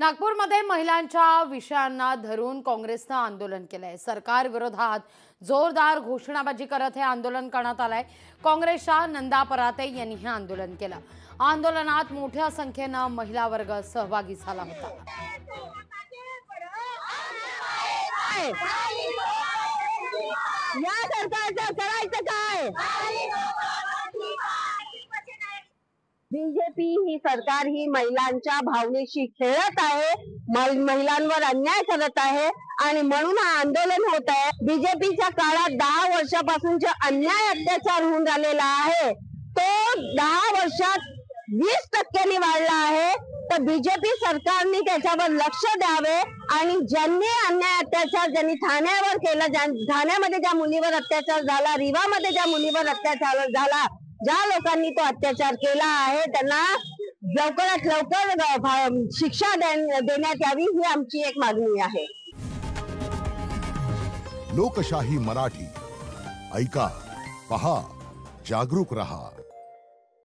नागपूरमध्ये महिलांच्या विषयांना धरून काँग्रेसनं आंदोलन केलंय। सरकार विरोधात जोरदार घोषणाबाजी करत हे आंदोलन करण्यात आलंय। काँग्रेसच्या नंदा पराते यांनी हे आंदोलन केलं। आंदोलनात मोठ्या संख्येनं महिला वर्ग सहभागी झाला होता। या सरकारचं करायचं काय? बीजेपी ही सरकार ही महिलांच्या भावनेशी खेळत आहे, महिलांवर अन्याय करत आहे आणि म्हणून हा आंदोलन होत आहे। बीजेपीच्या काळात 10 वर्षापासून जो अन्याय अत्याचार होऊन राहिलेला आहे तो 10 वर्षात 20% वाढला आहे। तर बीजेपी सरकारने त्याच्यावर लक्ष द्यावे आणि ज्यांनी अन्याय अत्याचार ज्यांनी ठाण्यावर केला, ठाण्यामध्ये ज्या मुलीवर अत्याचार झाला, रीवामध्ये ज्या मुलीवर अत्याचार झाला, ज्या लोकांनी तो अत्याचार केला आहे त्यांना लवकरात लवकर शिक्षा देण्यात यावी ही आमची एक मागणी आहे। लोकशाही मराठी ऐका, पहा, जागरूक रहा।